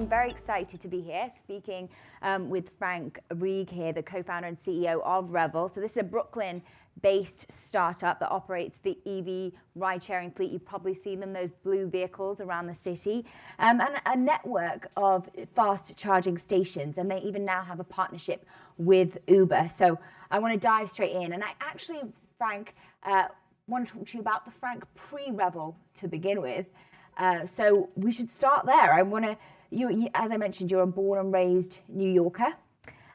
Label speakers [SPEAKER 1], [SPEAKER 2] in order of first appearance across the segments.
[SPEAKER 1] Very excited to be here speaking with Frank Reig here, the co-founder and CEO of Revel. So this is a Brooklyn-based startup that operates the EV ride-sharing fleet. You've probably seen them, those blue vehicles around the city, and a network of fast charging stations. And they even now have a partnership with Uber. So I want to dive straight in. And I actually, Frank, want to talk to you about the Frank pre-Revel to begin with. So we should start there. I want to... You, as I mentioned, you're a born and raised New Yorker,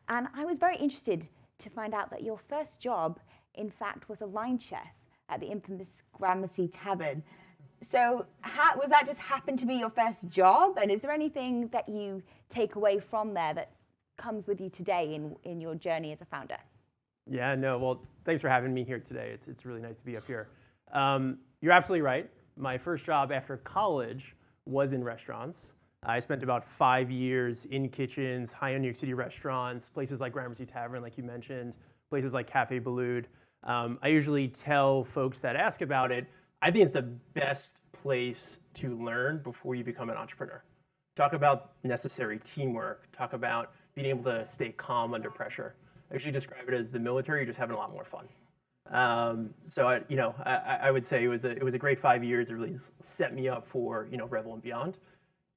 [SPEAKER 1] and I was very interested to find out that your first job, in fact, was a line chef at the infamous Gramercy Tavern. So was that just happened to be your first job, and is there anything that you take away from there that comes with you today in your journey as a founder?
[SPEAKER 2] Yeah, no, well, thanks for having me here today. It's really nice to be up here. You're absolutely right. My first job after college was in restaurants. I spent about 5 years in kitchens, high-end New York City restaurants, places like Gramercy Tavern, like you mentioned, places like Cafe Boulud. I usually tell folks that ask about it, I think it's the best place to learn before you become an entrepreneur. Talk about necessary teamwork. Talk about being able to stay calm under pressure. I usually describe it as the military, you're just having a lot more fun. So I would say it was a great 5 years. It really set me up for Revel and beyond.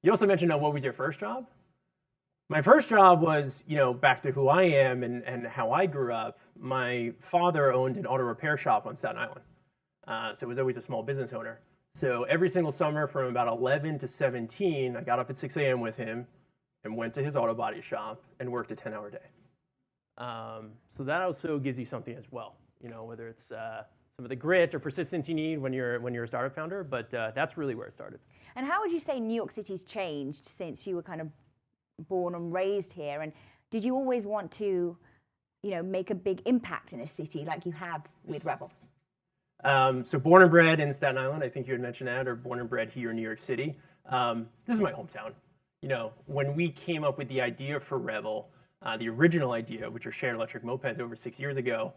[SPEAKER 2] You also mentioned, what was your first job? My first job was, back to who I am and how I grew up. My father owned an auto repair shop on Staten Island. So it was always a small business owner. So every single summer from about 11 to 17, I got up at 6 a.m. with him and went to his auto body shop and worked a 10-hour day. So that also gives you something as well, whether it's some of the grit or persistence you need when you're a startup founder, but that's really where it started.
[SPEAKER 1] And how would you say New York City's changed since you were kind of born and raised here? And did you always want to, make a big impact in a city like you have with Revel?
[SPEAKER 2] So born and bred in Staten Island, I think you had mentioned that, or born and bred here in New York City. This is my hometown. When we came up with the idea for Revel, the original idea, which are shared electric mopeds over 6 years ago,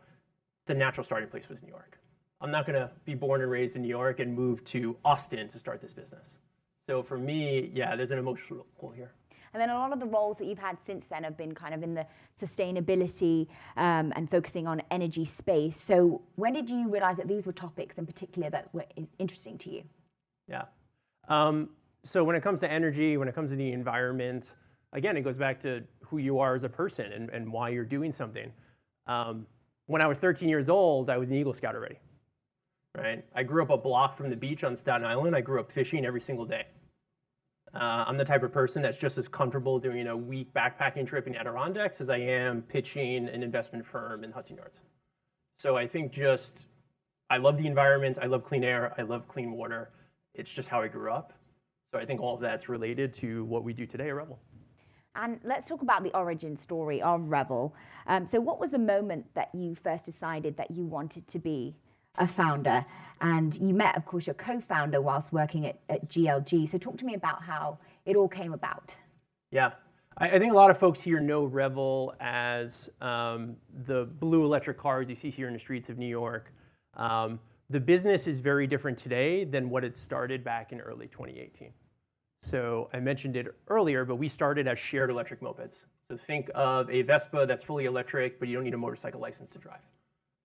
[SPEAKER 2] the natural starting place was New York. I'm not going to be born and raised in New York and move to Austin to start this business. So for me, yeah, there's an emotional pull here.
[SPEAKER 1] And then a lot of the roles that you've had since then have been kind of in the sustainability and focusing on energy space. So when did you realize that these were topics in particular that were interesting to you?
[SPEAKER 2] Yeah. So when it comes to energy, when it comes to the environment, again, it goes back to who you are as a person and why you're doing something. When I was 13 years old, I was an Eagle Scout already. Right? I grew up a block from the beach on Staten Island. I grew up fishing every single day. I'm the type of person that's just as comfortable doing a week backpacking trip in Adirondacks as I am pitching an investment firm in Hudson Yards. So I think I love the environment. I love clean air. I love clean water. It's just how I grew up. So I think all of that's related to what we do today at Revel.
[SPEAKER 1] And let's talk about the origin story of Revel. So what was the moment that you first decided that you wanted to be a founder? And you met, of course, your co-founder whilst working at GLG. So talk to me about how it all came about.
[SPEAKER 2] Yeah, I think a lot of folks here know Revel as the blue electric cars you see here in the streets of New York. The business is very different today than what it started back in early 2018. So I mentioned it earlier, but we started as shared electric mopeds. So think of a Vespa that's fully electric, but you don't need a motorcycle license to drive.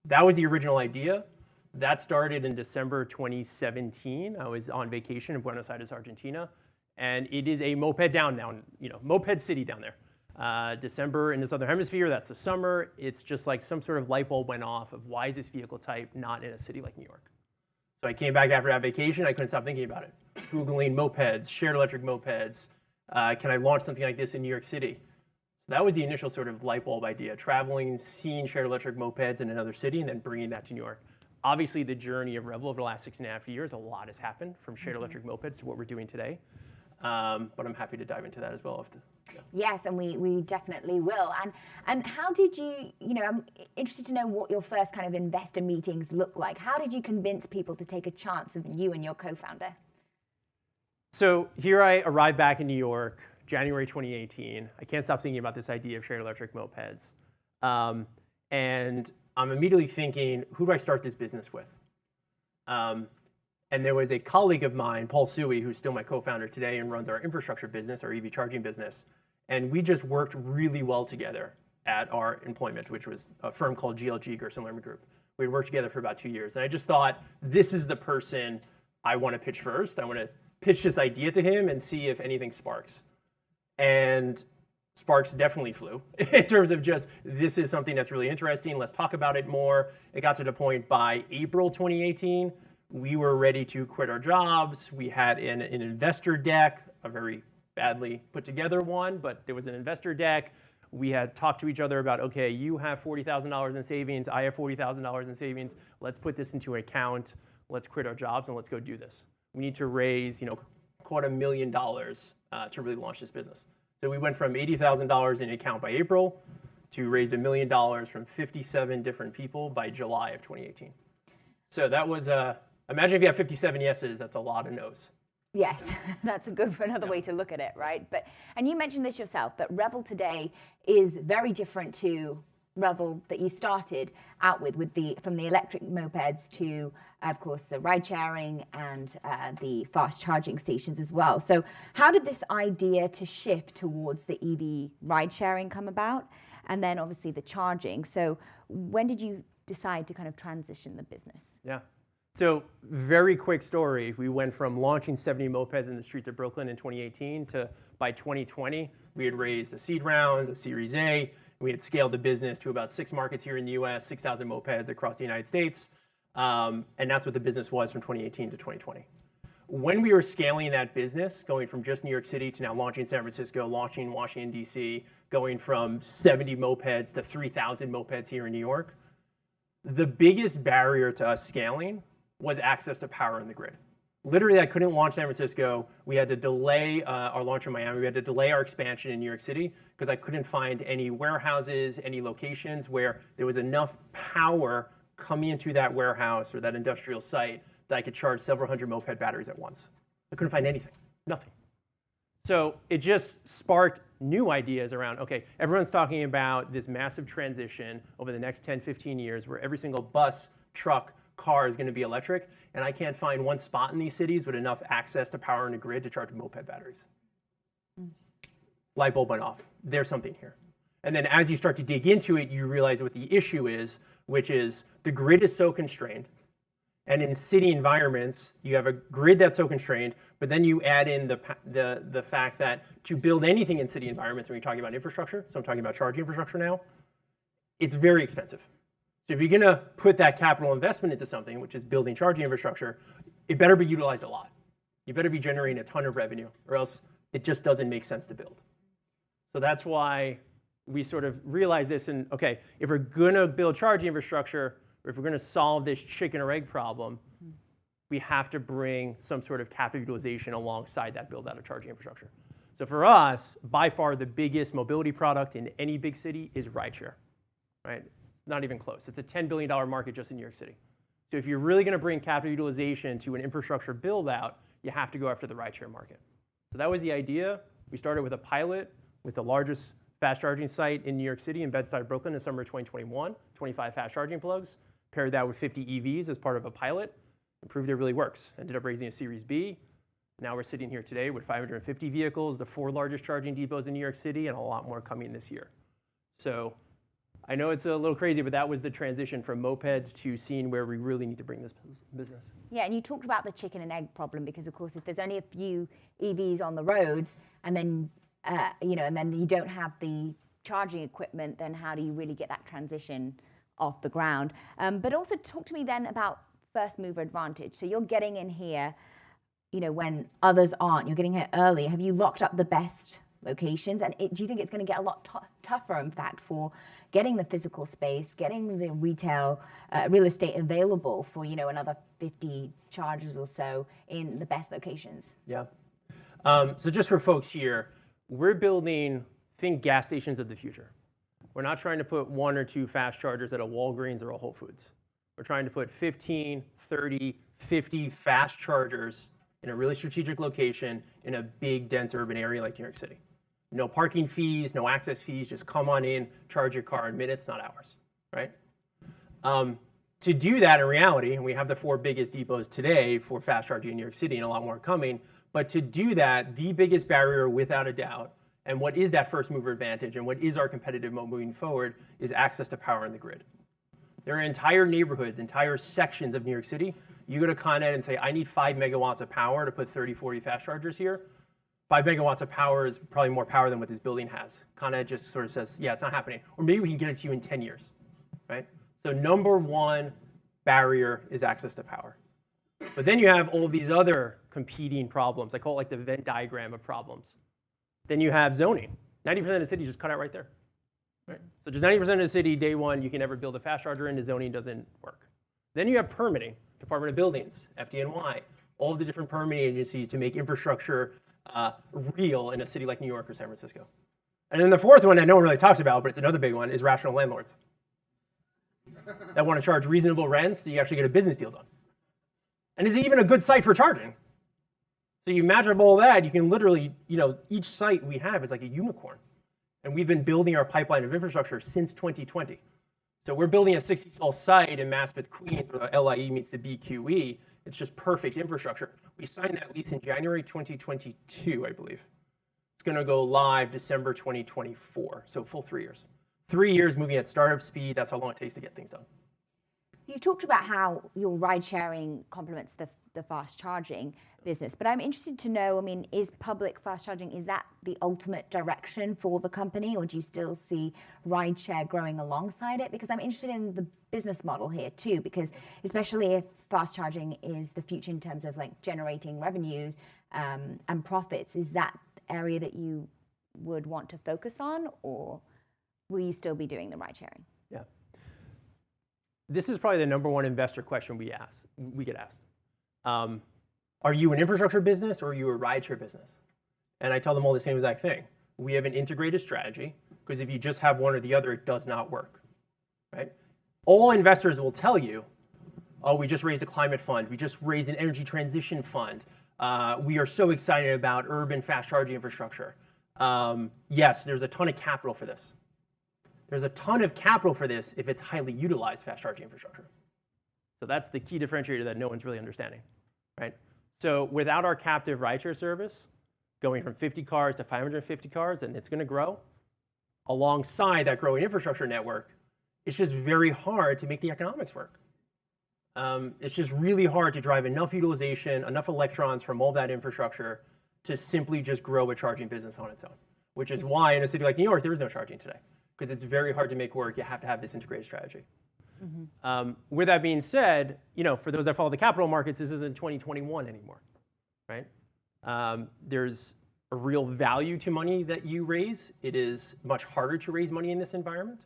[SPEAKER 2] That was the original idea. That started in December 2017. I was on vacation in Buenos Aires, Argentina, and it is a moped down, moped city down there. December in the Southern Hemisphere, that's the summer. It's just like some sort of light bulb went off of why is this vehicle type not in a city like New York? So I came back after that vacation. I couldn't stop thinking about it. Googling mopeds, shared electric mopeds. Can I launch something like this in New York City? So that was the initial sort of light bulb idea, traveling, seeing shared electric mopeds in another city, and then bringing that to New York. Obviously, the journey of Revel over the last 6.5 years, a lot has happened from shared electric mopeds to what we're doing today. But I'm happy to dive into that as well.
[SPEAKER 1] Yes, and we definitely will. And how did you, I'm interested to know what your first kind of investor meetings look like. How did you convince people to take a chance of you and your co-founder?
[SPEAKER 2] So here I arrived back in New York, January 2018. I can't stop thinking about this idea of shared electric mopeds. And I'm immediately thinking, who do I start this business with? And there was a colleague of mine, Paul Suey, who's still my co-founder today and runs our infrastructure business, our EV charging business. And we just worked really well together at our employment, which was a firm called GLG, Gerson Lerman Group. We worked together for about 2 years. And I just thought, this is the person I want to pitch first. I want to pitch this idea to him and see if anything sparks. And sparks definitely flew in terms of just, this is something that's really interesting. Let's talk about it more. It got to the point by April 2018, we were ready to quit our jobs. We had an investor deck, a very badly put together one, but there was an investor deck. We had talked to each other about, okay, you have $40,000 in savings, I have $40,000 in savings. Let's put this into an account. Let's quit our jobs and let's go do this. We need to raise, $250,000 million to really launch this business. So we went from $80,000 in account by April to raise $1 million from 57 different people by July of 2018. So that was, imagine if you have 57 yeses, that's a lot of no's.
[SPEAKER 1] Yes, that's another way to look at it, right? And you mentioned this yourself, that Revel today is very different to Revel that you started out with from the electric mopeds to, of course, the ride sharing and the fast charging stations as well. So how did this idea to shift towards the EV ride sharing come about? And then obviously the charging. So when did you decide to kind of transition the business?
[SPEAKER 2] Yeah. So very quick story. We went from launching 70 mopeds in the streets of Brooklyn in 2018 to by 2020, we had raised a seed round, a Series A. We had scaled the business to about 6 markets here in the US, 6,000 mopeds across the United States. And that's what the business was from 2018 to 2020. When we were scaling that business, going from just New York City to now launching San Francisco, launching Washington, DC, going from 70 mopeds to 3,000 mopeds here in New York, the biggest barrier to us scaling was access to power in the grid. Literally, I couldn't launch San Francisco. We had to delay our launch in Miami. We had to delay our expansion in New York City because I couldn't find any warehouses, any locations where there was enough power coming into that warehouse or that industrial site that I could charge several hundred moped batteries at once. I couldn't find anything, nothing. So it just sparked new ideas around, okay, everyone's talking about this massive transition over the next 10, 15 years where every single bus, truck, car is going to be electric, and I can't find one spot in these cities with enough access to power in a grid to charge moped batteries. Light bulb went off. There's something here. And then as you start to dig into it, you realize what the issue is, which is the grid is so constrained. And in city environments, you have a grid that's so constrained, but then you add in the fact that to build anything in city environments, when you're talking about infrastructure, so I'm talking about charging infrastructure now, it's very expensive. So if you're going to put that capital investment into something, which is building charging infrastructure, it better be utilized a lot. You better be generating a ton of revenue, or else it just doesn't make sense to build. So that's why we sort of realized this, and okay, if we're going to build charging infrastructure, or if we're going to solve this chicken or egg problem, we have to bring some sort of capital utilization alongside that build out of charging infrastructure. So for us, by far the biggest mobility product in any big city is rideshare, right? Not even close. It's a $10 billion market just in New York City. So if you're really going to bring capital utilization to an infrastructure build out, you have to go after the rideshare market. So that was the idea. We started with a pilot with the largest fast charging site in New York City in Bed-Stuy, Brooklyn in summer 2021, 25 fast charging plugs, paired that with 50 EVs as part of a pilot, and proved it really works. Ended up raising a Series B. Now we're sitting here today with 550 vehicles, the 4 largest charging depots in New York City, and a lot more coming this year. So I know it's a little crazy, but that was the transition from mopeds to seeing where we really need to bring this business.
[SPEAKER 1] Yeah, and you talked about the chicken and egg problem because, of course, if there's only a few EVs on the roads, and then and then you don't have the charging equipment, then how do you really get that transition off the ground? But also talk to me then about first mover advantage. So you're getting in here, when others aren't. You're getting here early. Have you locked up the best locations? And do you think it's going to get a lot tougher, in fact, for getting the physical space, getting the retail real estate available for another 50 chargers or so in the best locations?
[SPEAKER 2] Yeah. So just for folks here, we're building, think gas stations of the future. We're not trying to put 1 or 2 fast chargers at a Walgreens or a Whole Foods. We're trying to put 15, 30, 50 fast chargers in a really strategic location in a big, dense urban area like New York City. No parking fees, no access fees, just come on in, charge your car in minutes, not hours, right? To do that in reality, and we have the 4 biggest depots today for fast charging in New York City and a lot more coming, but to do that, the biggest barrier without a doubt, and what is that first mover advantage and what is our competitive moat moving forward is access to power in the grid. There are entire neighborhoods, entire sections of New York City. You go to Con Ed and say, I need 5 megawatts of power to put 30, 40 fast chargers here. 5 megawatts of power is probably more power than what this building has. Con Ed just sort of says, yeah, it's not happening. Or maybe we can get it to you in 10 years, right? So number one barrier is access to power. But then you have all of these other competing problems. I call it like the Venn diagram of problems. Then you have zoning. 90% of the city just cut out right there. Right? So just 90% of the city, day one, you can never build a fast charger and the zoning doesn't work. Then you have permitting, Department of Buildings, FDNY, all of the different permitting agencies to make infrastructure real in a city like New York or San Francisco. And then the fourth one that no one really talks about, but it's another big one, is rational landlords that want to charge reasonable rents so you actually get a business deal done. And is it even a good site for charging? So you match up all that, you can literally, each site we have is like a unicorn. And we've been building our pipeline of infrastructure since 2020. So we're building a 60-stall site in Maspeth, Queens, where the LIE meets the BQE. It's just perfect infrastructure. We signed that lease in January 2022, I believe. It's going to go live December 2024, so full 3 years. 3 years moving at startup speed, that's how long it takes to get things done.
[SPEAKER 1] You talked about how your ride sharing complements the fast charging business, but I'm interested to know, is public fast charging, is that the ultimate direction for the company, or do you still see ride share growing alongside it? Because I'm interested in the business model here too, because especially if fast charging is the future in terms of like generating revenues and profits, is that area that you would want to focus on, or will you still be doing the ride sharing?
[SPEAKER 2] Yeah. This is probably the number one investor question we get asked. Are you an infrastructure business or are you a rideshare business? And I tell them all the same exact thing. We have an integrated strategy, because if you just have one or the other, it does not work, right? All investors will tell you, oh, we just raised a climate fund. We just raised an energy transition fund. We are so excited about urban fast charging infrastructure. Yes, there's a ton of capital for this. There's a ton of capital for this if it's highly utilized fast charging infrastructure. So that's the key differentiator that no one's really understanding, right? So without our captive rideshare service, going from 50 cars to 550 cars, and it's going to grow, alongside that growing infrastructure network, it's just very hard to make the economics work. It's just really hard to drive enough utilization, enough electrons from all that infrastructure to simply just grow a charging business on its own, which is why in a city like New York, there is no charging today, because it's very hard to make work. You have to have this integrated strategy. Mm-hmm. With that being said, for those that follow the capital markets, this isn't 2021 anymore, right? There's a real value to money that you raise. It is much harder to raise money in this environment,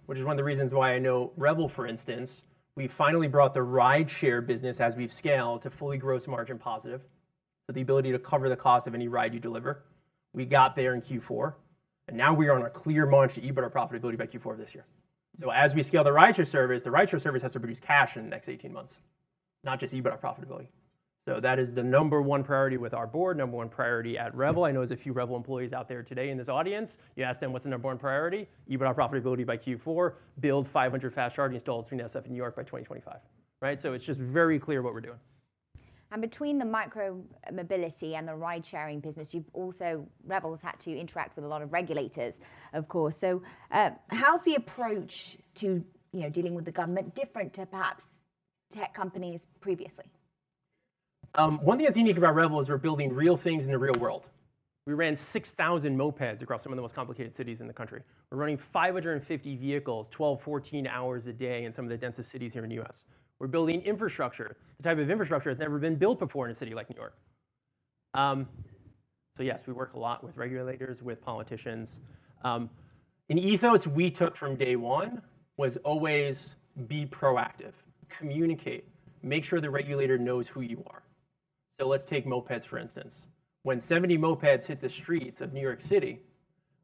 [SPEAKER 2] which is one of the reasons why I know Revel, for instance, we finally brought the rideshare business as we've scaled to fully gross margin positive. So the ability to cover the cost of any ride you deliver. We got there in Q4, and now we are on a clear march to EBITDA profitability by Q4 of this year. So as we scale the rideshare service has to produce cash in the next 18 months, not just EBITDA profitability. So that is the number one priority with our board, number one priority at Revel. I know there's a few Revel employees out there today in this audience. You ask them what's the number one priority, EBITDA profitability by Q4, build 500 fast charging stalls between SF and New York by 2025, right? So it's just very clear what we're doing.
[SPEAKER 1] And between the micro mobility and the ride sharing business, Revel has had to interact with a lot of regulators, of course. So how's the approach to dealing with the government different to perhaps tech companies previously?
[SPEAKER 2] One thing that's unique about Revel is we're building real things in the real world. We ran 6,000 mopeds across some of the most complicated cities in the country. We're running 550 vehicles, 12, 14 hours a day in some of the densest cities here in the US. We're building infrastructure, the type of infrastructure that's never been built before in a city like New York. So yes, we work a lot with regulators, with politicians. An ethos we took from day one was always be proactive, communicate, make sure the regulator knows who you are. So let's take mopeds, for instance. When 70 mopeds hit the streets of New York City,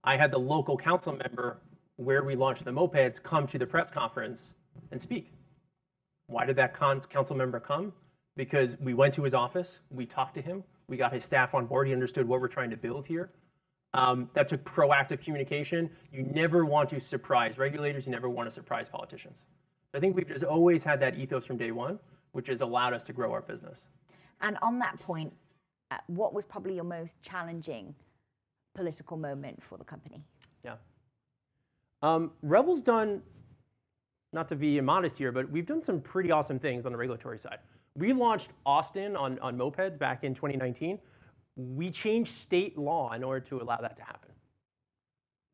[SPEAKER 2] I had the local council member where we launched the mopeds come to the press conference and speak. Why did that council member come? Because we went to his office, we talked to him, we got his staff on board, he understood what we're trying to build here. That took proactive communication. You never want to surprise regulators. You never want to surprise politicians. I think we've just always had that ethos from day one, which has allowed us to grow our business.
[SPEAKER 1] And on that point, what was probably your most challenging political moment for the company?
[SPEAKER 2] Yeah. Revel's done, not to be immodest here, but we've done some pretty awesome things on the regulatory side. We launched Austin on mopeds back in 2019. We changed state law in order to allow that to happen.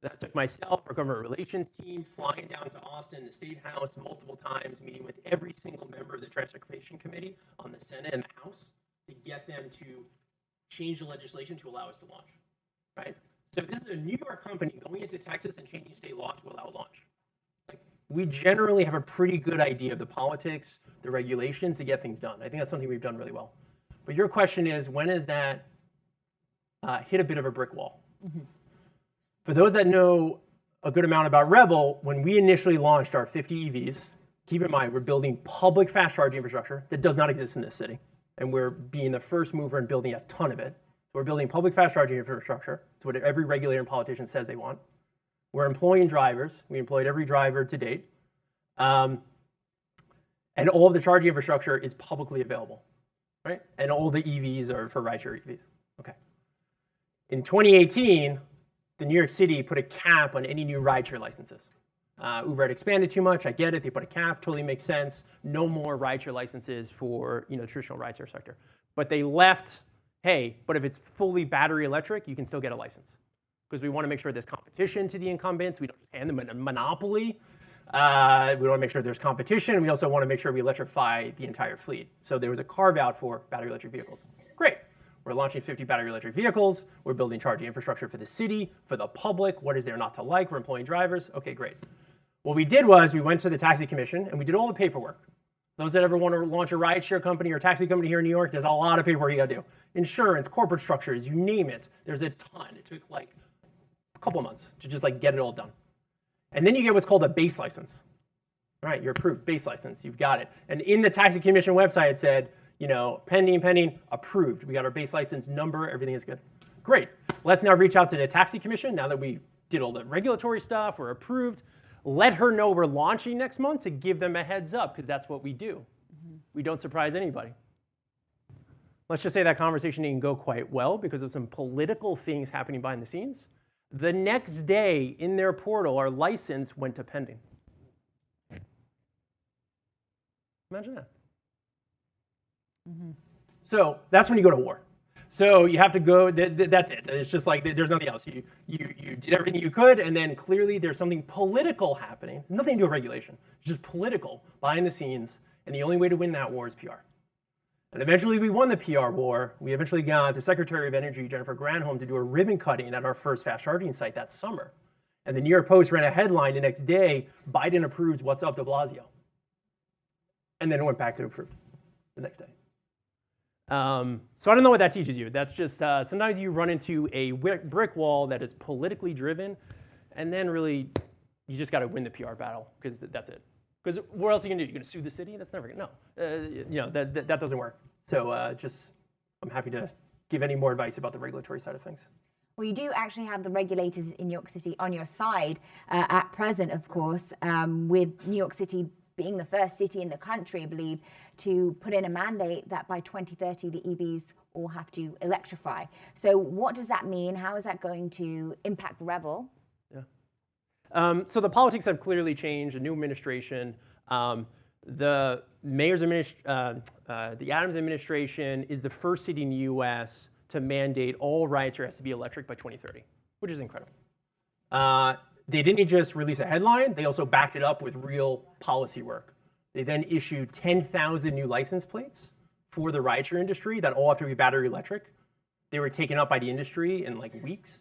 [SPEAKER 2] That took myself, our government relations team, flying down to Austin, the State House, multiple times, meeting with every single member of the Transportation Committee on the Senate and the House to get them to change the legislation to allow us to launch, right? So this is a New York company going into Texas and changing state law to allow launch. Like, we generally have a pretty good idea of the politics, the regulations to get things done. I think that's something we've done really well. But your question is, when has that hit a bit of a brick wall? Mm-hmm. For those that know a good amount about Revel, when we initially launched our 50 EVs, keep in mind, we're building public fast charging infrastructure that does not exist in this city. And we're being the first mover in building a ton of it. We're building public fast charging infrastructure. It's what every regulator and politician says they want. We're employing drivers. We employed every driver to date. And all of the charging infrastructure is publicly available, right? And all the EVs are for rideshare EVs. Okay. In 2018, the New York City put a cap on any new rideshare licenses. Uber had expanded too much. I get it. They put a cap. Totally makes sense. No more rideshare licenses for traditional rideshare sector. But they left, hey, but if it's fully battery electric, you can still get a license. Because we want to make sure there's competition to the incumbents. We don't just hand them a monopoly. We want to make sure there's competition. We also want to make sure we electrify the entire fleet. So there was a carve out for battery electric vehicles. Great. We're launching 50 battery electric vehicles. We're building charging infrastructure for the city, for the public. What is there not to like? We're employing drivers. Okay, great. What we did was we went to the taxi commission and we did all the paperwork. Those that ever want to launch a rideshare company or taxi company here in New York, there's a lot of paperwork you got to do. Insurance, corporate structures, you name it. There's a ton. It took like a couple months to just like get it all done. And then you get what's called a base license. All right, you're approved, base license, you've got it. And in the taxi commission website, it said, pending, approved. We got our base license number, everything is good. Great. Let's now reach out to the taxi commission. Now that we did all the regulatory stuff, we're approved. Let her know we're launching next month to give them a heads up, because that's what we do. Mm-hmm. We don't surprise anybody. Let's just say that conversation didn't go quite well because of some political things happening behind the scenes. The next day in their portal, our license went to pending. Imagine that. Mm-hmm. So that's when you go to war. So you have to go, that's it. It's just like, there's nothing else. You did everything you could, and then clearly there's something political happening. Nothing to do with regulation. It's just political behind the scenes, and the only way to win that war is PR. And eventually we won the PR war. We eventually got the Secretary of Energy, Jennifer Granholm, to do a ribbon cutting at our first fast charging site that summer. And the New York Post ran a headline the next day, Biden approves what's up de Blasio. And then it went back to approved the next day. So I don't know what that teaches you. That's just sometimes you run into a brick wall that is politically driven, and then really you just got to win the PR battle, because that's it. Because what else are you gonna do? You're gonna sue the city? That's never gonna. No, that doesn't work. So I'm happy to give any more advice about the regulatory side of things.
[SPEAKER 1] Well, you do actually have the regulators in New York City on your side at present, of course, with New York City being the first city in the country, I believe, to put in a mandate that by 2030 the EVs all have to electrify. So what does that mean? How is that going to impact Revel?
[SPEAKER 2] Yeah. So the politics have clearly changed. A new administration. The Adams administration is the first city in the U.S. to mandate all rideshare has to be electric by 2030, which is incredible. They didn't just release a headline, they also backed it up with real policy work. They then issued 10,000 new license plates for the rideshare industry that all have to be battery electric. They were taken up by the industry in like weeks.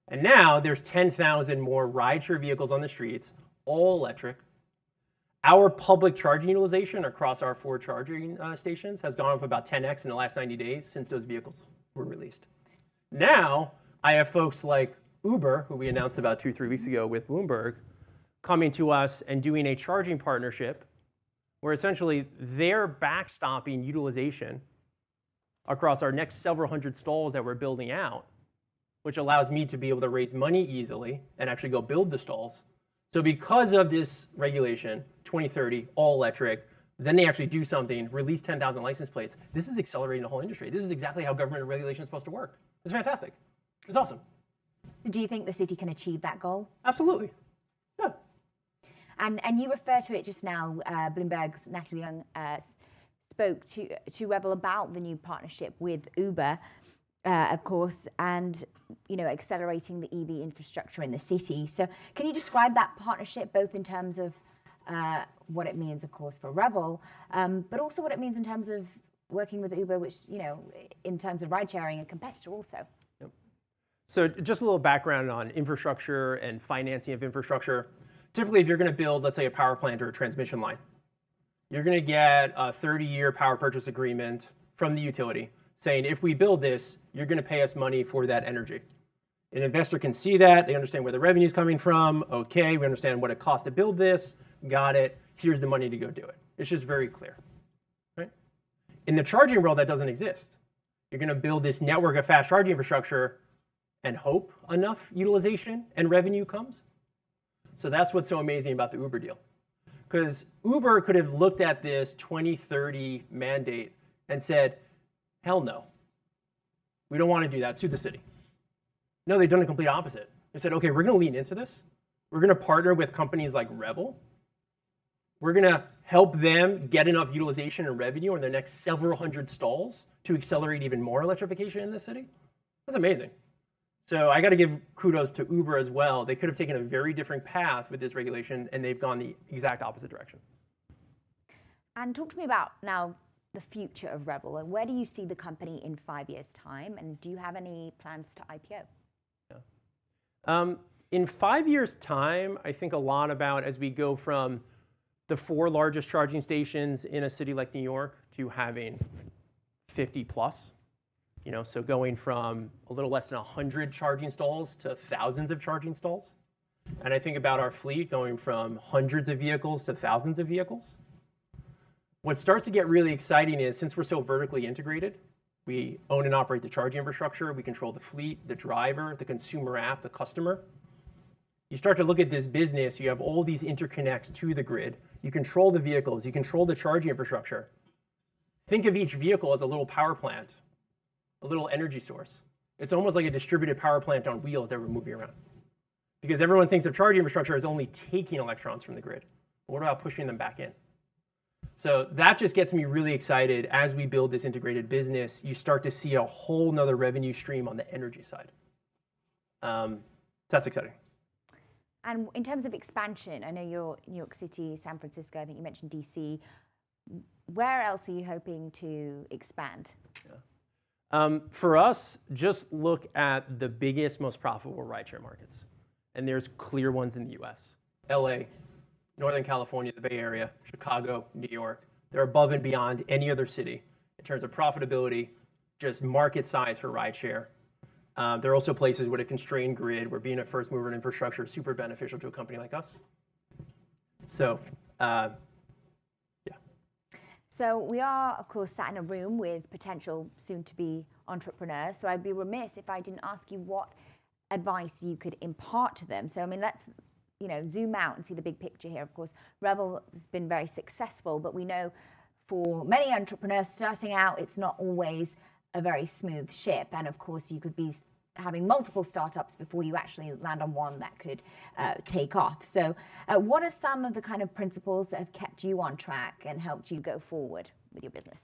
[SPEAKER 2] And now there's 10,000 more rideshare vehicles on the streets, all electric. Our public charging utilization across our 4 charging stations has gone up about 10x in the last 90 days since those vehicles were released. Now I have folks like Uber, who we announced about 2-3 weeks ago with Bloomberg, coming to us and doing a charging partnership where essentially they're backstopping utilization across our next several hundred stalls that we're building out which allows me to be able to raise money easily and actually go build the stalls. So because of this regulation, 2030, all electric, then they actually do something, release 10,000 license plates. This is accelerating the whole industry. This is exactly how government regulation is supposed to work. It's fantastic. It's awesome.
[SPEAKER 1] So do you think the city can achieve that goal?
[SPEAKER 2] Absolutely. Yeah.
[SPEAKER 1] And you refer to it just now. Bloomberg's Natalie Young spoke to Revel about the new partnership with Uber, of course, and accelerating the EV infrastructure in the city. So can you describe that partnership both in terms of what it means, of course, for Revel, but also what it means in terms of working with Uber, which in terms of ride sharing, a competitor also.
[SPEAKER 2] Yep. So just a little background on infrastructure and financing of infrastructure. Typically, if you're going to build, let's say, a power plant or a transmission line, you're going to get a 30-year power purchase agreement from the utility saying, if we build this, you're going to pay us money for that energy. An investor can see that. They understand where the revenue is coming from. Okay, we understand what it costs to build this. Got it. Here's the money to go do it. It's just very clear. Right? In the charging world, that doesn't exist. You're going to build this network of fast charging infrastructure and hope enough utilization and revenue comes. So that's what's so amazing about the Uber deal. Because Uber could have looked at this 2030 mandate and said, hell no. We don't want to do that. Sue the city. No, they've done the complete opposite. They said, okay, we're going to lean into this. We're going to partner with companies like Revel. We're going to help them get enough utilization and revenue in their next several hundred stalls to accelerate even more electrification in the city. That's amazing. So I got to give kudos to Uber as well. They could have taken a very different path with this regulation, and they've gone the exact opposite direction.
[SPEAKER 1] And talk to me about now the future of Revel, and where do you see the company in 5 years' time, and do you have any plans to IPO?
[SPEAKER 2] Yeah. In 5 years' time, I think a lot about as we go from the 4 largest charging stations in a city like New York to having 50 plus. So going from a little less than 100 charging stalls to thousands of charging stalls. And I think about our fleet going from hundreds of vehicles to thousands of vehicles. What starts to get really exciting is, since we're so vertically integrated, we own and operate the charging infrastructure, we control the fleet, the driver, the consumer app, the customer. You start to look at this business, you have all these interconnects to the grid. You control the vehicles, you control the charging infrastructure. Think of each vehicle as a little power plant, a little energy source. It's almost like a distributed power plant on wheels that we're moving around. Because everyone thinks of charging infrastructure as only taking electrons from the grid. But what about pushing them back in? So that just gets me really excited. As we build this integrated business, you start to see a whole nother revenue stream on the energy side. So that's exciting.
[SPEAKER 1] And in terms of expansion, I know you're New York City, San Francisco, I think you mentioned DC. Where else are you hoping to expand?
[SPEAKER 2] Yeah. For us, just look at the biggest, most profitable rideshare markets. And there's clear ones in the US. LA, Northern California, the Bay Area, Chicago, New York. They're above and beyond any other city in terms of profitability, just market size for rideshare. There are also places with a constrained grid where being a first mover in infrastructure is super beneficial to a company like us. So, yeah.
[SPEAKER 1] So we are, of course, sat in a room with potential soon-to-be entrepreneurs. So I'd be remiss if I didn't ask you what advice you could impart to them. So, I mean, let's zoom out and see the big picture here. Of course, Revel has been very successful, but we know for many entrepreneurs starting out, it's not always a very smooth ship. And of course, you could be having multiple startups before you actually land on one that could take off. So what are some of the kind of principles that have kept you on track and helped you go forward with your business?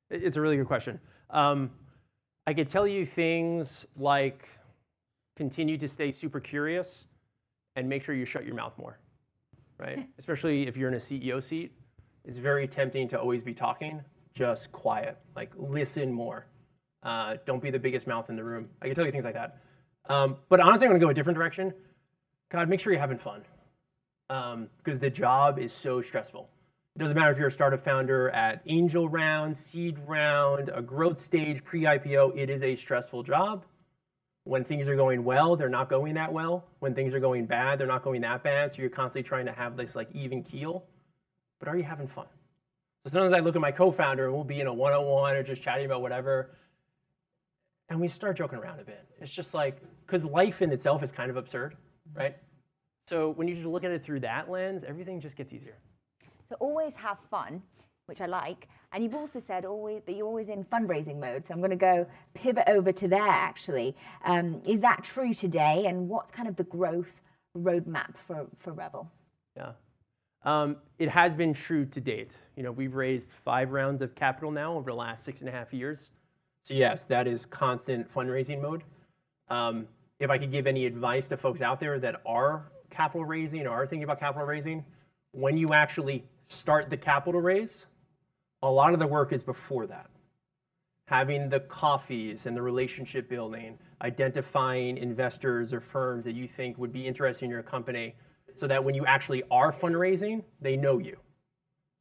[SPEAKER 2] It's a really good question. I could tell you things like continue to stay super curious and make sure you shut your mouth more, right? Especially if you're in a CEO seat, it's very tempting to always be talking. Just quiet, like listen more. Don't be the biggest mouth in the room. I can tell you things like that. But honestly, I'm gonna go a different direction. God, make sure you're having fun. Because the job is so stressful. It doesn't matter if you're a startup founder at angel round, seed round, a growth stage, pre-IPO, it is a stressful job. When things are going well, they're not going that well. When things are going bad, they're not going that bad. So you're constantly trying to have this like even keel. But are you having fun? So sometimes I look at my co-founder and we'll be in a one-on-one or just chatting about whatever. And we start joking around a bit. It's just like, because life in itself is kind of absurd, right? So when you just look at it through that lens, everything just gets easier.
[SPEAKER 1] So always have fun, which I like. And you've also said always that you're always in fundraising mode. So I'm going to go pivot over to there, actually. Is that true today? And what's kind of the growth roadmap for Revel?
[SPEAKER 2] Yeah. It has been true to date. You know, we've raised 5 rounds of capital now over the last 6.5 years. So yes, that is constant fundraising mode. If I could give any advice to folks out there that are capital raising or are thinking about capital raising, when you actually start the capital raise, a lot of the work is before that. Having the coffees and the relationship building, identifying investors or firms that you think would be interested in your company, so that when you actually are fundraising, they know you.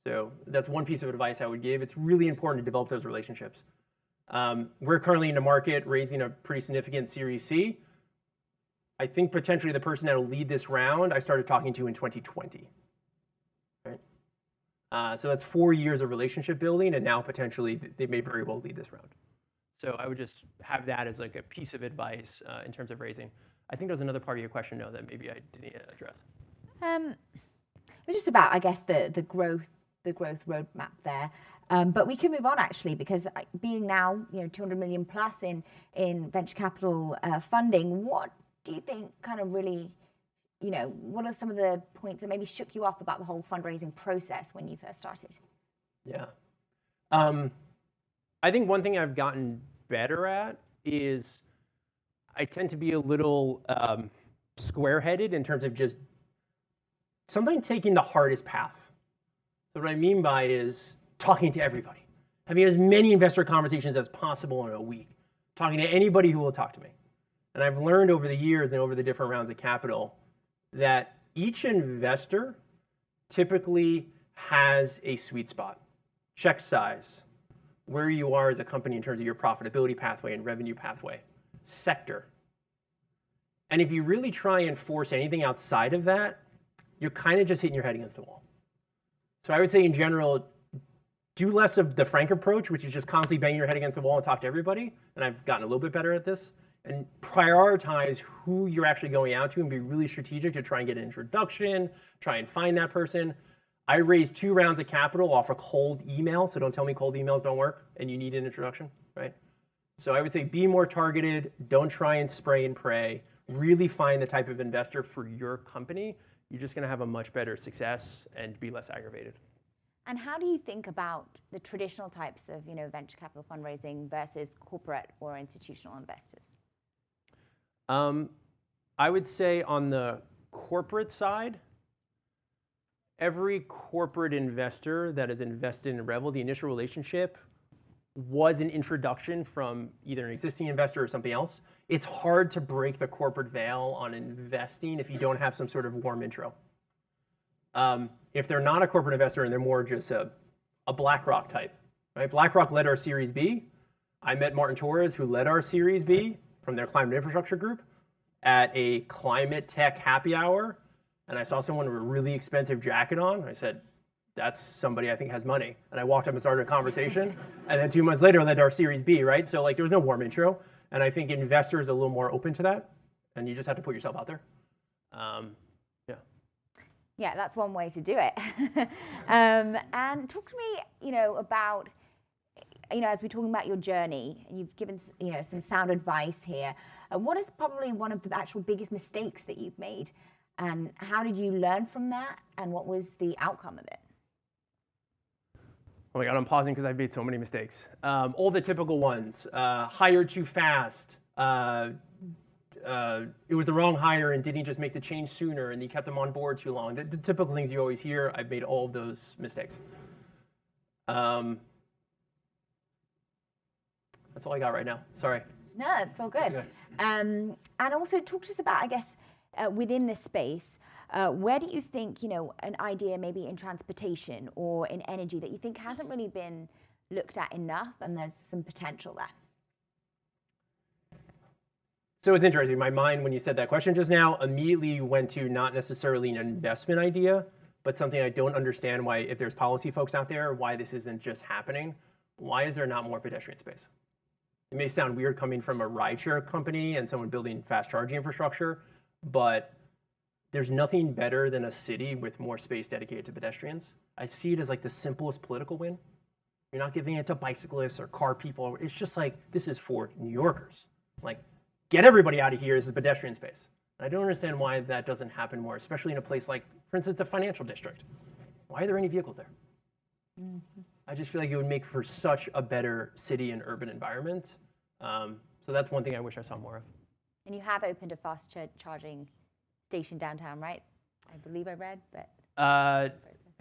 [SPEAKER 2] So that's one piece of advice I would give. It's really important to develop those relationships. We're currently in the market raising a pretty significant Series C. I think potentially the person that will lead this round, I started talking to in 2020. Right? So that's 4 years of relationship building, and now potentially they may very well lead this round. So I would just have that as like a piece of advice in terms of raising. I think there's another part of your question, though, that maybe I didn't address.
[SPEAKER 1] It was just about, I guess, the growth roadmap there. But we can move on, actually, because being now, 200 million plus in venture capital funding, what do you think kind of really, what are some of the points that maybe shook you up about the whole fundraising process when you first started?
[SPEAKER 2] Yeah. I think one thing I've gotten better at is I tend to be a little square-headed in terms of just sometimes taking the hardest path. So what I mean by is talking to everybody, having as many investor conversations as possible in a week, talking to anybody who will talk to me. And I've learned over the years and over the different rounds of capital that each investor typically has a sweet spot, check size, where you are as a company in terms of your profitability pathway and revenue pathway, sector. And if you really try and force anything outside of that, you're kind of just hitting your head against the wall. So I would say in general, do less of the Frank approach, which is just constantly banging your head against the wall and talk to everybody. And I've gotten a little bit better at this. And prioritize who you're actually going out to and be really strategic to try and get an introduction, try and find that person. I raised 2 rounds of capital off a cold email, so don't tell me cold emails don't work and you need an introduction, right? So I would say be more targeted, don't try and spray and pray, really find the type of investor for your company. You're just gonna have a much better success and be less aggravated.
[SPEAKER 1] And how do you think about the traditional types of venture capital fundraising versus corporate or institutional investors?
[SPEAKER 2] I would say on the corporate side, every corporate investor that has invested in Revel, the initial relationship was an introduction from either an existing investor or something else. It's hard to break the corporate veil on investing if you don't have some sort of warm intro. If they're not a corporate investor and they're more just a BlackRock type, right? BlackRock led our Series B. I met Martin Torres, who led our Series B from their climate infrastructure group at a climate tech happy hour. And I saw someone with a really expensive jacket on. I said, that's somebody I think has money. And I walked up and started a conversation. And then 2 months later, led our Series B, right? So like there was no warm intro. And I think investors are a little more open to that. And you just have to put yourself out there.
[SPEAKER 1] Yeah, that's one way to do it. And talk to me, about, as we're talking about your journey, and you've given, some sound advice here. What is probably one of the actual biggest mistakes that you've made? And how did you learn from that? And what was the outcome of it?
[SPEAKER 2] Oh my God, I'm pausing because I've made so many mistakes. All the typical ones, hire too fast. It was the wrong hire and didn't just make the change sooner and you kept them on board too long. The typical things you always hear, I've made all of those mistakes. That's all I got right now, sorry.
[SPEAKER 1] No, it's all good. And also talk to us about, I guess, within this space, where do you think, an idea maybe in transportation or in energy that you think hasn't really been looked at enough and there's some potential there?
[SPEAKER 2] So it's interesting, my mind, when you said that question just now, immediately went to not necessarily an investment idea, but something I don't understand why, if there's policy folks out there, why this isn't just happening. Why is there not more pedestrian space? It may sound weird coming from a rideshare company and someone building fast charging infrastructure, but there's nothing better than a city with more space dedicated to pedestrians. I see it as like the simplest political win. You're not giving it to bicyclists or car people. It's just like, this is for New Yorkers. Like, get everybody out of here. This is pedestrian space. I don't understand why that doesn't happen more, especially in a place like, for instance, the financial district. Why are there any vehicles there? Mm-hmm. I just feel like it would make for such a better city and urban environment. So that's one thing I wish I saw more of.
[SPEAKER 1] And you have opened a fast charging station downtown, right? I believe I read, but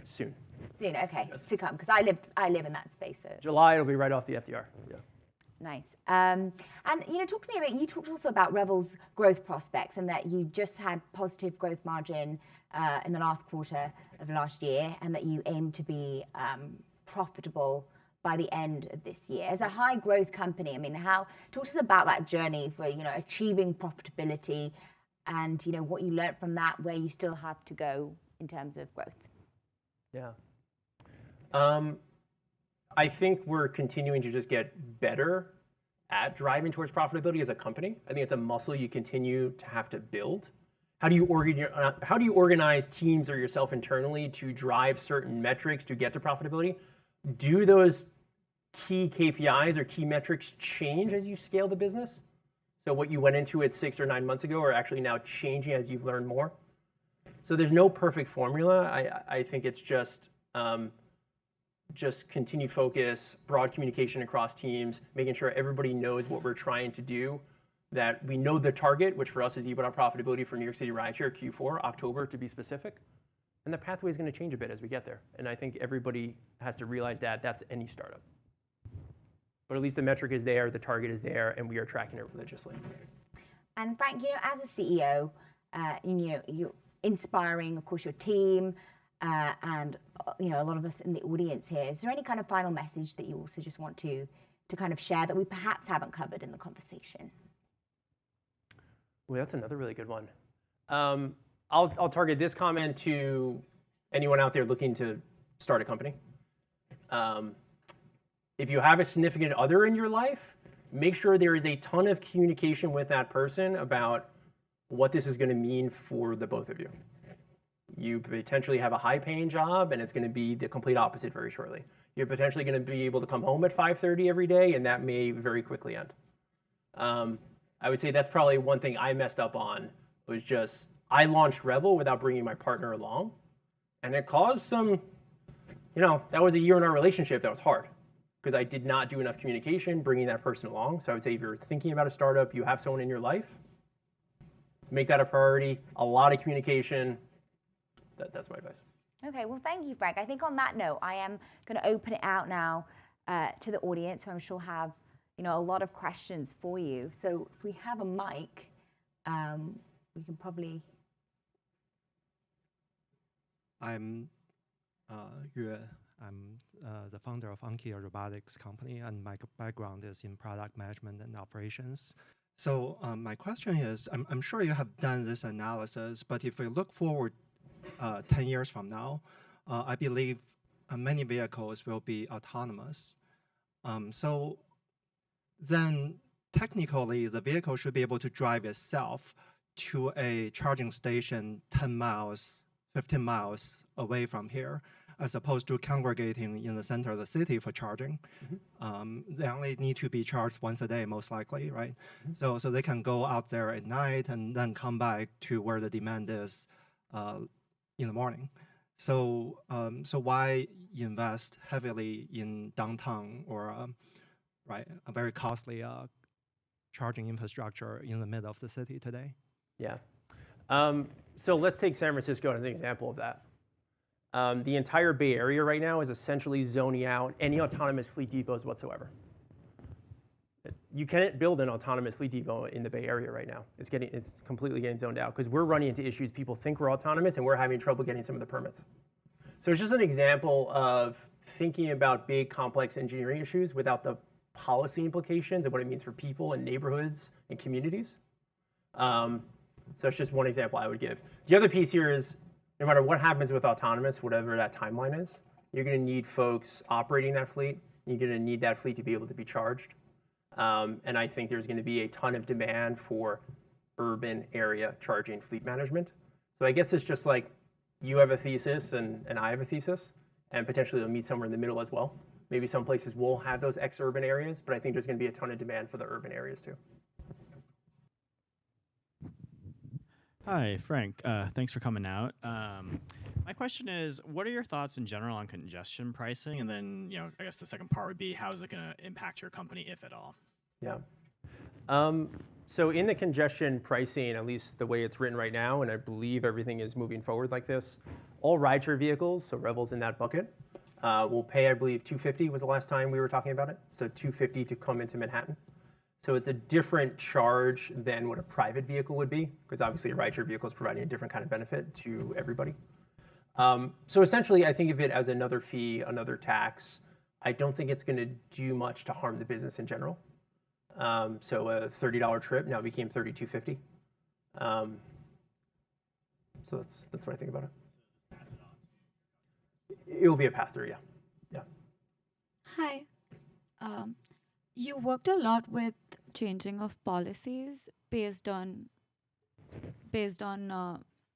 [SPEAKER 2] soon.
[SPEAKER 1] Soon, okay,
[SPEAKER 2] Yes.
[SPEAKER 1] To come, because I live in that space. So.
[SPEAKER 2] July, it'll be right off the FDR. Yeah.
[SPEAKER 1] Nice. And talk to me about, you talked also about Revel's growth prospects and that you just had positive growth margin in the last quarter of last year, and that you aim to be profitable by the end of this year. As a high growth company, I mean, talk to us about that journey for, achieving profitability and, what you learned from that, where you still have to go in terms of growth.
[SPEAKER 2] Yeah. I think we're continuing to just get better at driving towards profitability as a company. I think it's a muscle you continue to have to build. How do you organize teams or yourself internally to drive certain metrics to get to profitability? Do those key KPIs or key metrics change as you scale the business? So what you went into it 6 or 9 months ago are actually now changing as you've learned more. So there's no perfect formula. I think it's just continued focus, broad communication across teams, making sure everybody knows what we're trying to do, that we know the target, which for us is EBITDA profitability for New York City rideshare, Q4, October to be specific. And the pathway is going to change a bit as we get there. And I think everybody has to realize that that's any startup. But at least the metric is there, the target is there, and we are tracking it religiously.
[SPEAKER 1] And Frank, as a CEO, you're inspiring, of course, your team, and a lot of us in the audience here. Is there any kind of final message that you also just want to kind of share that we perhaps haven't covered in the conversation?
[SPEAKER 2] Well, that's another really good one. I'll target this comment to anyone out there looking to start a company. If you have a significant other in your life, make sure there is a ton of communication with that person about what this is going to mean for the both of you. You potentially have a high-paying job, and it's going to be the complete opposite very shortly. You're potentially going to be able to come home at 5:30 every day, and that may very quickly end. I would say that's probably one thing I messed up on, was just I launched Revel without bringing my partner along, and it caused some, that was a year in our relationship that was hard, because I did not do enough communication bringing that person along. So I would say if you're thinking about a startup, you have someone in your life, make that a priority, a lot of communication. That's my advice. Okay,
[SPEAKER 1] well, thank you, Frank. I think on that note, I am going to open it out now to the audience, who I'm sure have, a lot of questions for you. So if we have a mic, we can probably.
[SPEAKER 3] I'm Yue. I'm the founder of Anki, a robotics company, and my background is in product management and operations. So my question is, I'm sure you have done this analysis, but if we look forward 10 years from now, I believe many vehicles will be autonomous. So then technically the vehicle should be able to drive itself to a charging station 10 miles, 15 miles away from here, as opposed to congregating in the center of the city for charging. Mm-hmm. They only need to be charged once a day, most likely, right? Mm-hmm. So they can go out there at night and then come back to where the demand is in the morning. So why invest heavily in downtown or a very costly charging infrastructure in the middle of the city today?
[SPEAKER 2] Yeah. So let's take San Francisco as an example of that. The entire Bay Area right now is essentially zoning out any autonomous fleet depots whatsoever. You can't build an autonomous fleet depot in the Bay Area right now. It's completely getting zoned out because we're running into issues. People think we're autonomous, and we're having trouble getting some of the permits. So it's just an example of thinking about big, complex engineering issues without the policy implications and what it means for people and neighborhoods and communities. So it's just one example I would give. The other piece here is, no matter what happens with autonomous, whatever that timeline is, you're going to need folks operating that fleet. You're going to need that fleet to be able to be charged. And I think there's going to be a ton of demand for urban area charging fleet management. So I guess it's just like you have a thesis and I have a thesis, and potentially they'll meet somewhere in the middle as well. Maybe some places will have those ex-urban areas, but I think there's going to be a ton of demand for the urban areas too.
[SPEAKER 4] Hi, Frank. Thanks for coming out. My question is, what are your thoughts in general on congestion pricing? And then, I guess the second part would be, how is it going to impact your company, if at all?
[SPEAKER 2] Yeah. So in the congestion pricing, at least the way it's written right now, and I believe everything is moving forward like this, all rideshare vehicles, so Revel's in that bucket, will pay, I believe, $250 was the last time we were talking about it. So $250 to come into Manhattan. So it's a different charge than what a private vehicle would be, because obviously a rideshare vehicle is providing a different kind of benefit to everybody. So essentially, I think of it as another fee, another tax. I don't think it's going to do much to harm the business in general. So a $30 trip now became $32.50. So that's what I think about it. It will be a pass-through, yeah.
[SPEAKER 5] Hi. You worked a lot with changing of policies based on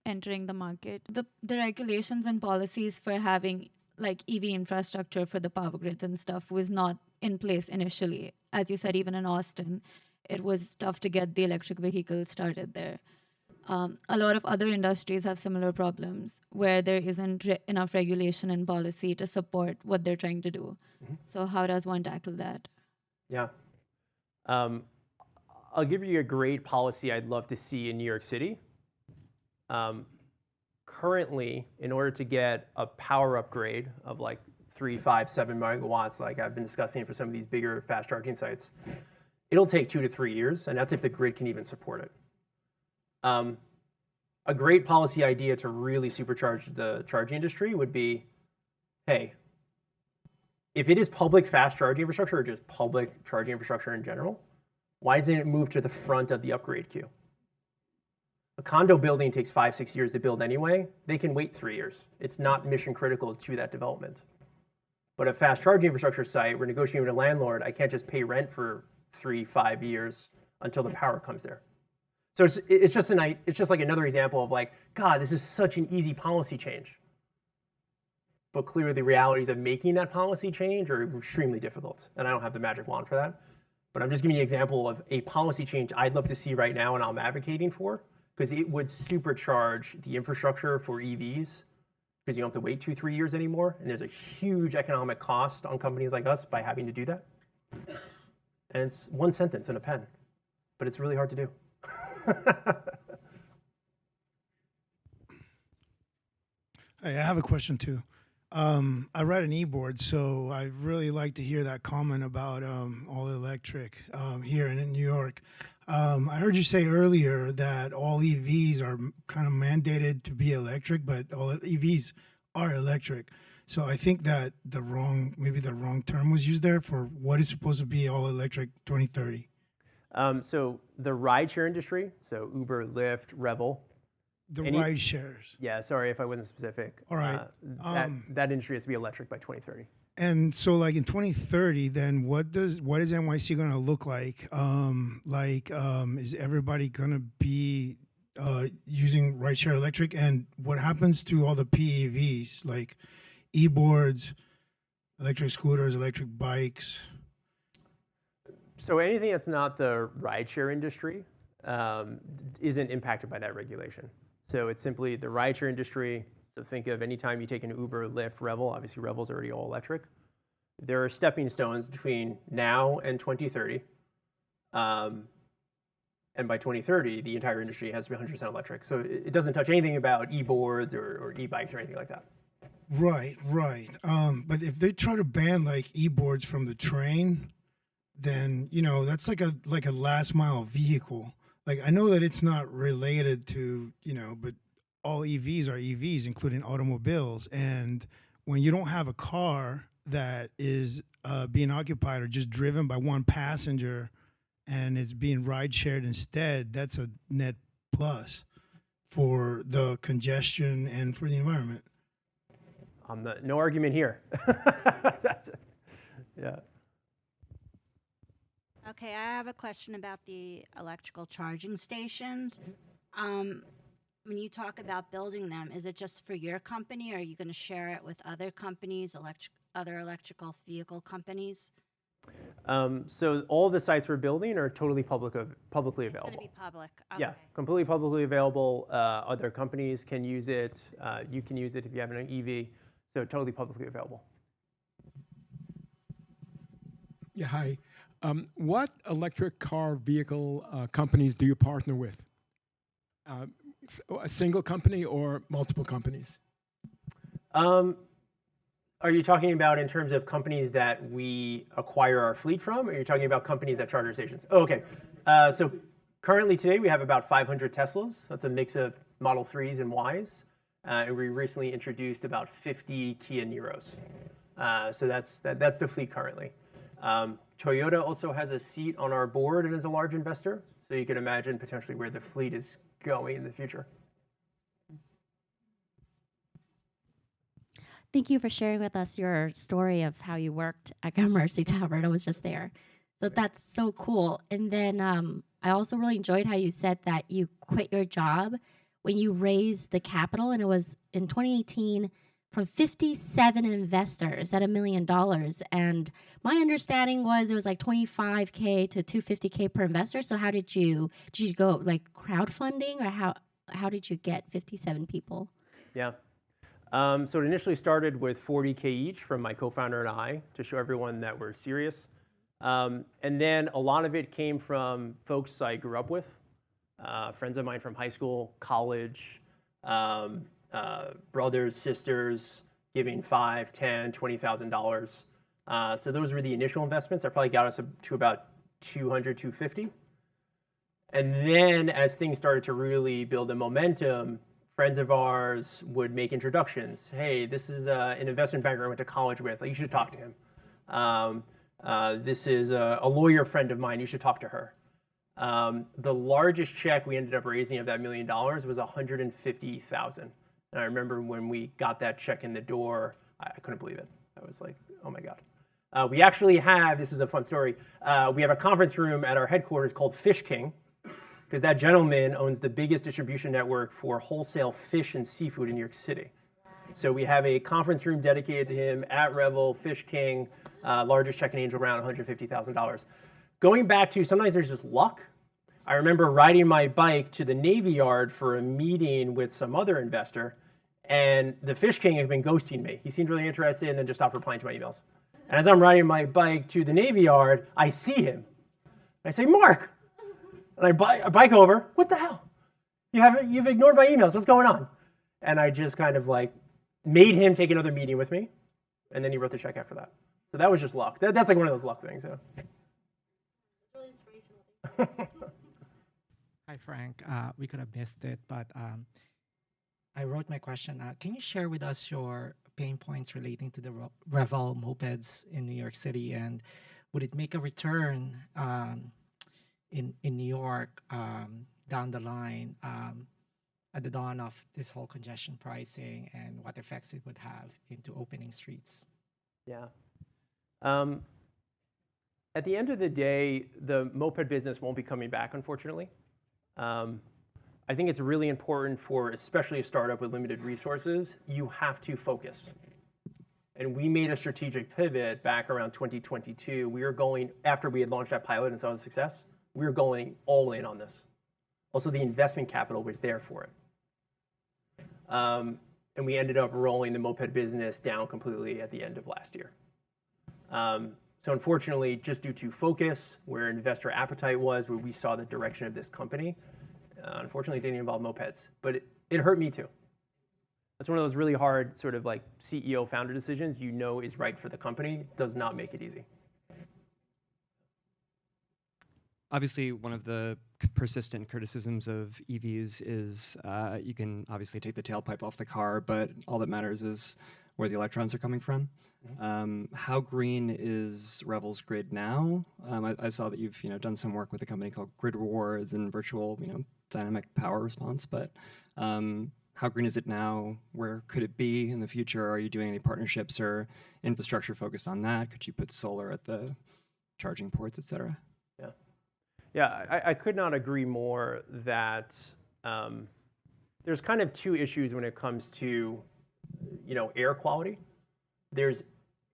[SPEAKER 5] entering the market. The regulations and policies for having like EV infrastructure for the power grids and stuff was not in place initially. As you said, even in Austin, it was tough to get the electric vehicle started there. A lot of other industries have similar problems where there isn't enough regulation and policy to support what they're trying to do. Mm-hmm. So how does one tackle that?
[SPEAKER 2] Yeah. I'll give you a great policy I'd love to see in New York City. Currently, in order to get a power upgrade of like 3, 5, 7 megawatts, like I've been discussing for some of these bigger fast charging sites, it'll take 2 to 3 years, and that's if the grid can even support it. A great policy idea to really supercharge the charging industry would be, hey, if it is public fast charging infrastructure or just public charging infrastructure in general, why doesn't it move to the front of the upgrade queue? A condo building takes 5, 6 years to build anyway. They can wait 3 years. It's not mission critical to that development. But a fast charging infrastructure site, we're negotiating with a landlord, I can't just pay rent for 3, 5 years until the power comes there. So it's just like another example of like, God, this is such an easy policy change. But clearly the realities of making that policy change are extremely difficult. And I don't have the magic wand for that. But I'm just giving you an example of a policy change I'd love to see right now and I'm advocating for, because it would supercharge the infrastructure for EVs, because you don't have to wait 2, 3 years anymore. And there's a huge economic cost on companies like us by having to do that. And it's one sentence in a pen, but it's really hard to do.
[SPEAKER 6] Hey, I have a question too. I read an e-board, so I really like to hear that comment about all electric here in New York. I heard you say earlier that all EVs are kind of mandated to be electric, but all EVs are electric. So I think that maybe the wrong term was used there for what is supposed to be all electric 2030.
[SPEAKER 2] So the rideshare industry, so Uber, Lyft, Revel.
[SPEAKER 6] Ride shares.
[SPEAKER 2] Yeah, sorry if I wasn't specific.
[SPEAKER 6] All right.
[SPEAKER 2] That industry has to be electric by 2030.
[SPEAKER 6] And so like in 2030, then what is NYC going to look like? Is everybody going to be using rideshare electric? And what happens to all the PEVs, like e-boards, electric scooters, electric bikes?
[SPEAKER 2] So anything that's not the rideshare industry isn't impacted by that regulation. So it's simply the rideshare industry. So think of any time you take an Uber, Lyft, Revel. Obviously, Revel's already all electric. There are stepping stones between now and 2030. And by 2030, the entire industry has to be 100% electric. So it doesn't touch anything about e-boards or e-bikes or anything like that.
[SPEAKER 6] Right. But if they try to ban like e-boards from the train, then that's like a last mile vehicle. Like I know that it's not related to but all EVs are EVs, including automobiles. And when you don't have a car that is being occupied or just driven by one passenger, and it's being ride shared instead, that's a net plus for the congestion and for the environment.
[SPEAKER 2] No argument here. That's it. Yeah.
[SPEAKER 7] Okay, I have a question about the electrical charging stations. When you talk about building them, is it just for your company, or are you going to share it with other companies, other electrical vehicle companies?
[SPEAKER 2] So all the sites we're building are totally publicly
[SPEAKER 7] It's going to
[SPEAKER 2] available.
[SPEAKER 7] be public.
[SPEAKER 2] Yeah,
[SPEAKER 7] Okay.
[SPEAKER 2] completely publicly available. Other companies can use it. You can use it if you have an EV. So totally publicly available.
[SPEAKER 8] Yeah, hi. What electric car vehicle companies do you partner with? A single company or multiple companies?
[SPEAKER 2] Are you talking about in terms of companies that we acquire our fleet from, or are you talking about companies that charge our stations? Oh, okay. So currently today we have about 500 Teslas. That's a mix of Model 3s and Ys. And we recently introduced about 50 Kia Niros. So that's the fleet currently. Toyota also has a seat on our board and is a large investor. So you can imagine potentially where the fleet is going in the future.
[SPEAKER 9] Thank you for sharing with us your story of how you worked at Gramercy Tavern. I was just there. So that's so cool. And then I also really enjoyed how you said that you quit your job when you raised the capital, and it was in 2018 from 57 investors at $1 million. And my understanding was it was like 25K to 250K per investor. So how did you go like crowdfunding, or how did you get 57 people?
[SPEAKER 2] Yeah. So it initially started with 40K each from my co-founder and I to show everyone that we're serious. And then a lot of it came from folks I grew up with, friends of mine from high school, college, brothers, sisters, giving $5,000, $10,000, $20,000. So those were the initial investments. That probably got us to about 200, 250. And then as things started to really build a momentum, friends of ours would make introductions. Hey, this is an investment banker I went to college with. You should talk to him. This is a lawyer friend of mine. You should talk to her. The largest check we ended up raising of that $1 million was $150,000. And I remember when we got that check in the door, I couldn't believe it. I was like, oh my God. We actually have, this is a fun story, we have a conference room at our headquarters called Fish King, because that gentleman owns the biggest distribution network for wholesale fish and seafood in New York City. So we have a conference room dedicated to him at Revel, Fish King, largest check in angel round, $150,000. Going back to sometimes there's just luck. I remember riding my bike to the Navy Yard for a meeting with some other investor, and the Fish King had been ghosting me. He seemed really interested and then just stopped replying to my emails. And as I'm riding my bike to the Navy Yard, I see him. I say, Mark. And I bike over. What the hell? You've ignored my emails. What's going on? And I just kind of like made him take another meeting with me, and then he wrote the check after that. So that was just luck. That's like one of those luck things. Yeah.
[SPEAKER 10] It's really inspirational. Hi, Frank. We could have missed it, but I wrote my question. Can you share with us your pain points relating to the Revel mopeds in New York City, and would it make a return in New York down the line at the dawn of this whole congestion pricing, and what effects it would have into opening streets?
[SPEAKER 2] Yeah. At the end of the day, the moped business won't be coming back, unfortunately. I think it's really important for, especially a startup with limited resources, you have to focus. And we made a strategic pivot back around 2022. We were going, after we had launched that pilot and saw the success, we were going all in on this. Also, the investment capital was there for it. And we ended up rolling the moped business down completely at the end of last year. So unfortunately, just due to focus, where investor appetite was, where we saw the direction of this company, unfortunately, it didn't involve mopeds. But it hurt me too. That's one of those really hard sort of like CEO founder decisions you know is right for the company. Does not make it easy.
[SPEAKER 11] Obviously, one of the persistent criticisms of EVs is you can obviously take the tailpipe off the car, but all that matters is where the electrons are coming from. How green is Revel's grid now? I saw that you've done some work with a company called Grid Rewards and virtual dynamic power response, but how green is it now? Where could it be in the future? Are you doing any partnerships or infrastructure focused on that? Could you put solar at the charging ports, et cetera?
[SPEAKER 2] Yeah, I could not agree more that there's kind of two issues when it comes to, air quality. There's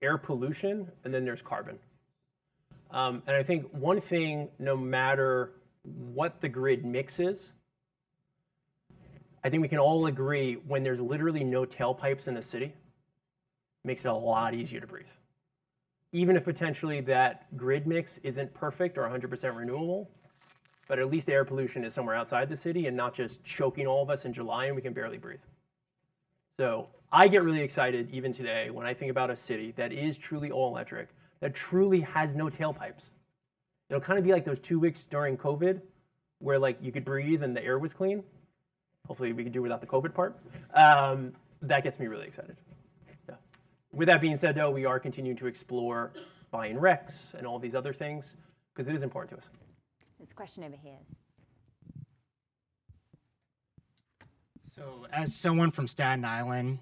[SPEAKER 2] air pollution, and then there's carbon. And I think one thing, no matter what the grid mix is, I think we can all agree when there's literally no tailpipes in the city, it makes it a lot easier to breathe. Even if potentially that grid mix isn't perfect or 100% renewable, but at least the air pollution is somewhere outside the city and not just choking all of us in July and we can barely breathe. So I get really excited even today when I think about a city that is truly all electric, that truly has no tailpipes. It'll kind of be like those 2 weeks during COVID where like you could breathe and the air was clean. Hopefully we can do without the COVID part. That gets me really excited. Yeah. With that being said though, we are continuing to explore buying RECs and all these other things because it is important to us.
[SPEAKER 1] There's a question over here.
[SPEAKER 12] So as someone from Staten Island,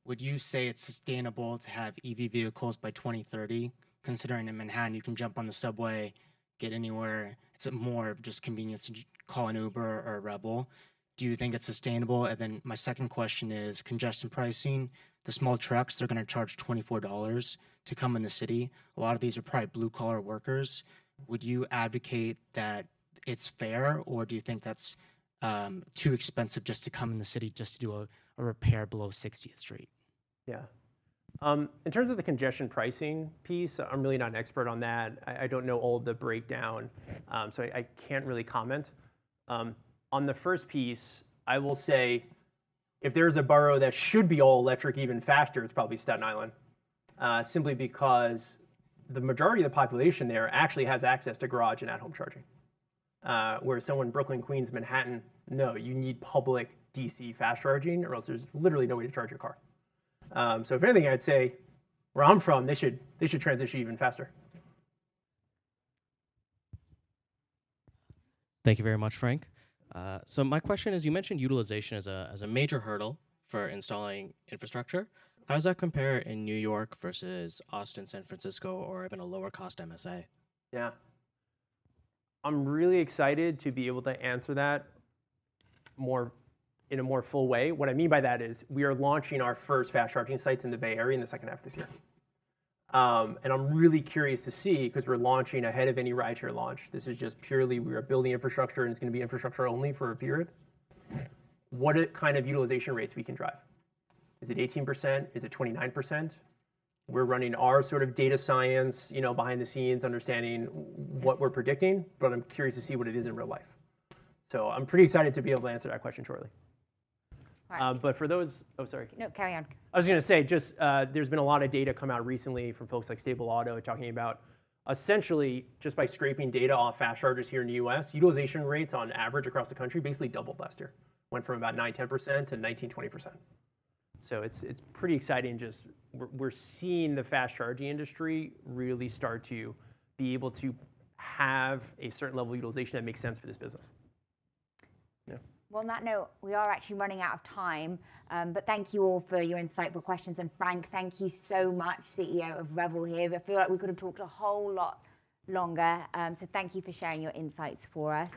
[SPEAKER 12] would you say it's sustainable to have EV vehicles by 2030, considering in Manhattan you can jump on the subway, get anywhere, it's more of just convenience to call an Uber or a Revel. Do you think it's sustainable? And then my second question is congestion pricing. The small trucks, they're going to charge $24 to come in the city. A lot of these are probably blue collar workers. Would you advocate that it's fair, or do you think that's too expensive just to come in the city just to do a repair below 60th Street?
[SPEAKER 2] Yeah. In terms of the congestion pricing piece, I'm really not an expert on that. I don't know all the breakdown, so I can't really comment. On the first piece, I will say if there's a borough that should be all electric even faster, it's probably Staten Island, simply because the majority of the population there actually has access to garage and at-home charging. Whereas someone in Brooklyn, Queens, Manhattan, no, you need public DC fast charging or else there's literally no way to charge your car. So if anything, I'd say where I'm from, they should transition even faster.
[SPEAKER 13] Thank you very much, Frank. So my question is, you mentioned utilization as a major hurdle for installing infrastructure. How does that compare in New York versus Austin, San Francisco, or even a lower cost MSA?
[SPEAKER 2] Yeah. I'm really excited to be able to answer that in a more full way. What I mean by that is we are launching our first fast charging sites in the Bay Area in the second half of this year. And I'm really curious to see, because we're launching ahead of any rideshare launch. This is just purely, we are building infrastructure and it's going to be infrastructure only for a period. What kind of utilization rates we can drive? Is it 18%? Is it 29%? We're running our sort of data science, behind the scenes, understanding what we're predicting, but I'm curious to see what it is in real life. So I'm pretty excited to be able to answer that question shortly.
[SPEAKER 1] Right.
[SPEAKER 2] But for those, sorry.
[SPEAKER 1] No, carry on.
[SPEAKER 2] I was going to say, just there's been a lot of data come out recently from folks like Stable Auto talking about essentially just by scraping data off fast chargers here in the US, utilization rates on average across the country basically doubled last year. Went from about 9-10% to 19-20%. So it's pretty exciting. Just we're seeing the fast charging industry really start to be able to have a certain level of utilization that makes sense for this business. Yeah.
[SPEAKER 1] Well, on that note, we are actually running out of time, but thank you all for your insightful questions. And Frank, thank you so much, CEO of Revel here. I feel like we could have talked a whole lot longer. So thank you for sharing your insights for us.